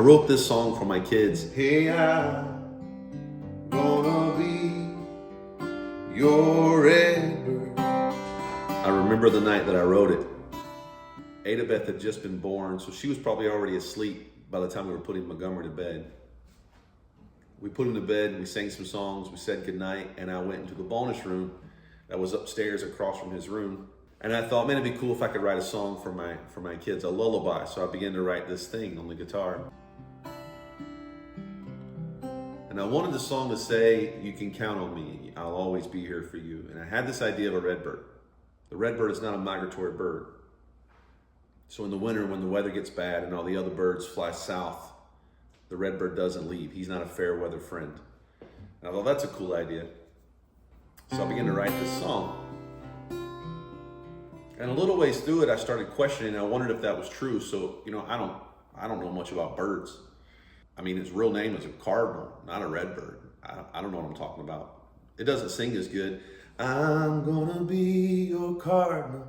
I wrote this song for my kids. Hey, I'm gonna be your Redbird. I remember the night that I wrote it. Ada Beth had just been born, so she was probably already asleep by the time we were putting Montgomery to bed. We put him to bed, we sang some songs, we said goodnight, and I went into the bonus room that was upstairs across from his room. And I thought, man, it'd be cool if I could write a song for my kids, a lullaby. So I began to write this thing on the guitar. And I wanted the song to say, you can count on me, I'll always be here for you. And I had this idea of a redbird. The redbird is not a migratory bird. So in the winter, when the weather gets bad and all the other birds fly south, the redbird doesn't leave. He's not a fair weather friend. And I thought, that's a cool idea. So I began to write this song. And a little ways through it, I started questioning. I wondered if that was true. So, I don't know much about birds. I mean, its real name is a cardinal, not a redbird. I don't know what I'm talking about. It doesn't sing as good. I'm gonna be your cardinal.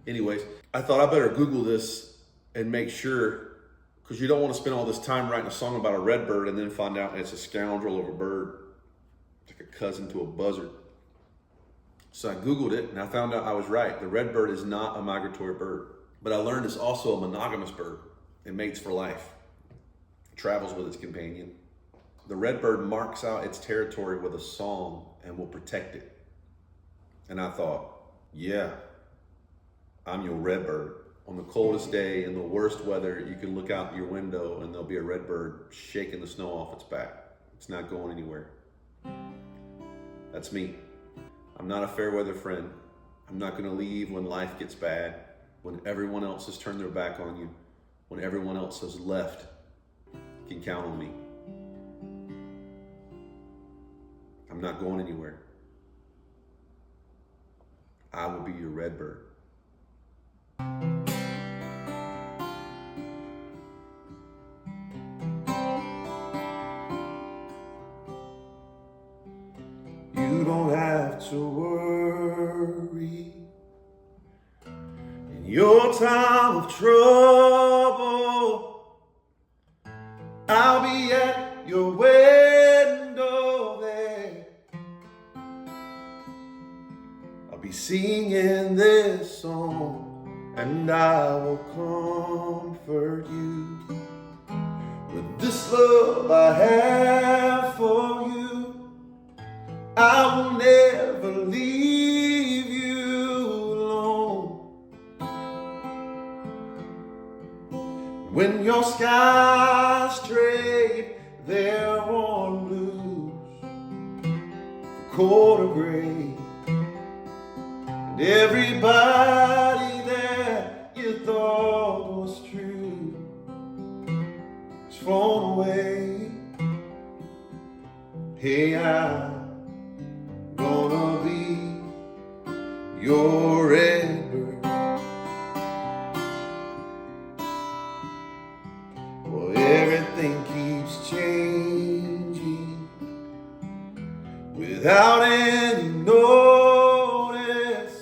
Anyways, I thought I better Google this and make sure, because you don't want to spend all this time writing a song about a redbird and then find out it's a scoundrel of a bird. It's like a cousin to a buzzard. So I Googled it and I found out I was right. The redbird is not a migratory bird, but I learned it's also a monogamous bird. It mates for life. It travels with its companion. The redbird marks out its territory with a song and will protect it. And I thought, yeah, I'm your redbird. On the coldest day, in the worst weather, you can look out your window and there'll be a redbird shaking the snow off its back. It's not going anywhere. That's me. I'm not a fair weather friend. I'm not gonna leave when life gets bad, when everyone else has turned their back on you, when everyone else has left. You can count on me. I'm not going anywhere. I will be your redbird. You don't have to worry in your time of trouble. I'll be at your window there. I'll be singing this song and I will comfort you with this love I have for you. I will never leave you alone. When your skies trade their warm blues for cold or gray, and everybody that you thought was true has flown away. Hey, I'm gonna be your redbird. Well, everything keeps changing without any notice.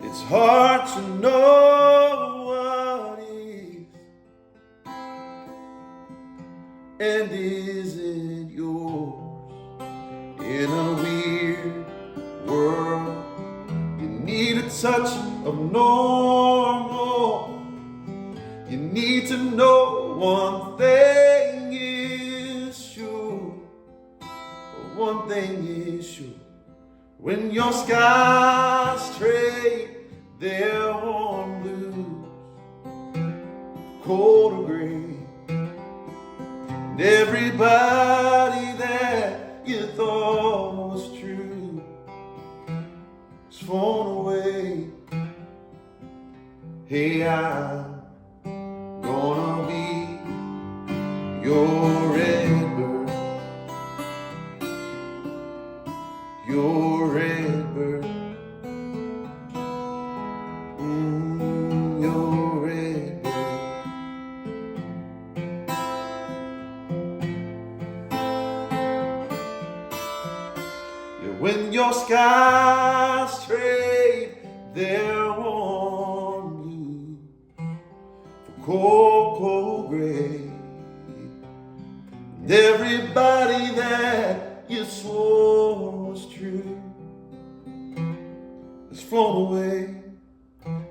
It's hard to know what is and isn't yours. In a weird world, you need a touch of normal. You need to know one thing is sure. One thing is sure. When your skies trade their warm blues, cold or gray, and everybody that you thought was true is flown away. Hey, I'm gonna be your redbird, your redbird, your redbird. When your skies trade their warm blue for cold, cold gray, that you swore was true has flown away.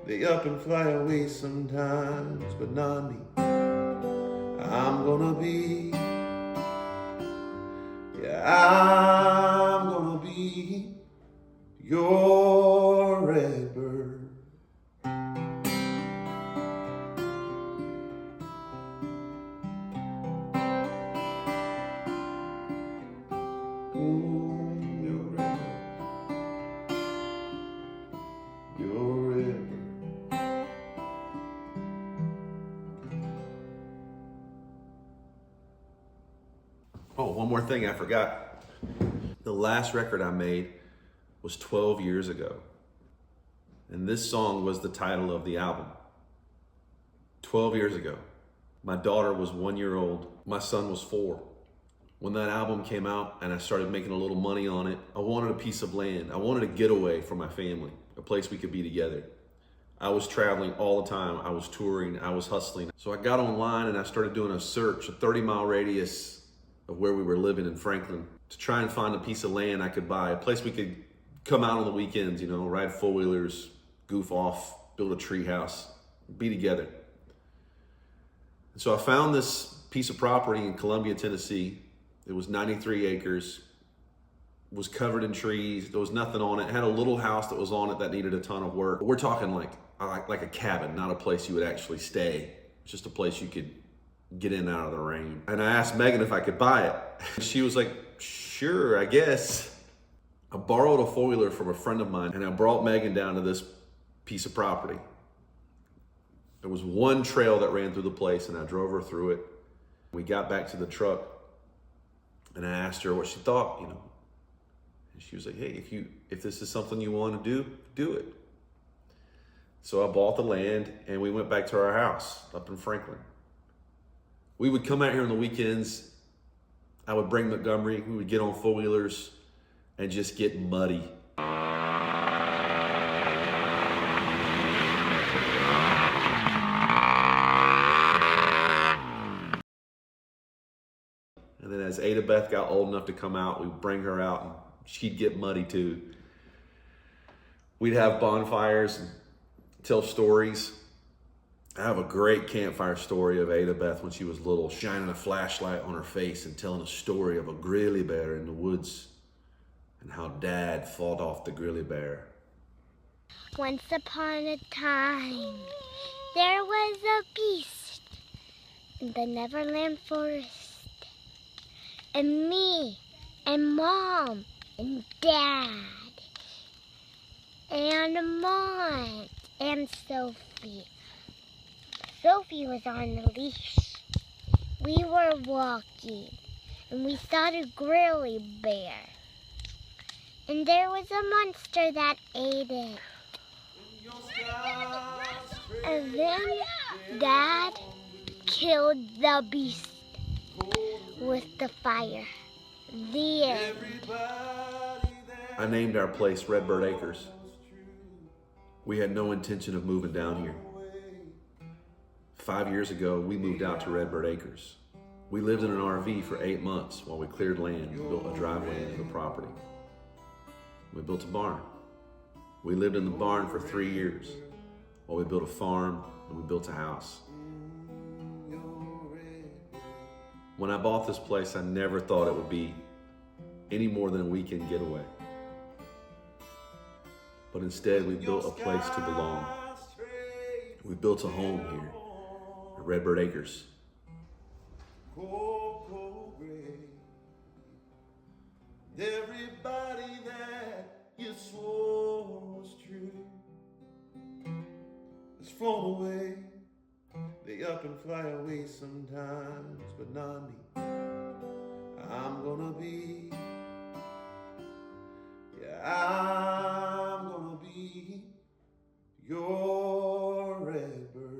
They up and fly away sometimes, but not me. I'm gonna be, yeah, I'm gonna be your redbird. Your redbird. Your redbird. Oh, one more thing I forgot. The last record I made was 12 years ago. And this song was the title of the album. 12 years ago. My daughter was 1 year old. My son was 4. When that album came out and I started making a little money on it, I wanted a piece of land. I wanted a getaway for my family, a place we could be together. I was traveling all the time. I was touring, I was hustling. So I got online and I started doing a search, a 30-mile radius of where we were living in Franklin, to try and find a piece of land I could buy, a place we could come out on the weekends, ride four-wheelers, goof off, build a tree house, be together. And so I found this piece of property in Columbia, Tennessee. It was 93 acres, was covered in trees. There was nothing on it. It had a little house that was on it that needed a ton of work. We're talking like a cabin, not a place you would actually stay. It's just a place you could get in and out of the rain. And I asked Megan if I could buy it. She was like, sure, I guess. I borrowed a four-wheeler from a friend of mine and I brought Megan down to this piece of property. There was one trail that ran through the place and I drove her through it. We got back to the truck and I asked her what she thought, And she was like, hey, if this is something you want to do, do it. So I bought the land and we went back to our house up in Franklin. We would come out here on the weekends. I would bring Montgomery. We would get on four-wheelers and just get muddy. And then as Ada Beth got old enough to come out, we'd bring her out and she'd get muddy too. We'd have bonfires and tell stories. I have a great campfire story of Ada Beth when she was little, shining a flashlight on her face and telling a story of a grizzly bear in the woods and how Dad fought off the grizzly bear. Once upon a time, there was a beast in the Neverland forest. And me, and Mom, and Dad, and Mom, and Sophie. Sophie was on the leash. We were walking, and we saw the grizzly bear. And there was a monster that ate it. And then Dad killed the beast with the fire. The end. I named our place Redbird Acres. We had no intention of moving down here. 5 years ago, we moved out to Redbird Acres. We lived in an RV for 8 months while we cleared land and built a driveway into the property. We built a barn. We lived in the barn for 3 years while we built a farm and we built a house. When I bought this place, I never thought it would be any more than a weekend getaway. But instead, we built a place to belong. We built a home here at Redbird Acres. Everybody that you swore was true has flown away. They up and fly away sometimes, but not me. I'm gonna be, yeah, I'm gonna be your redbird.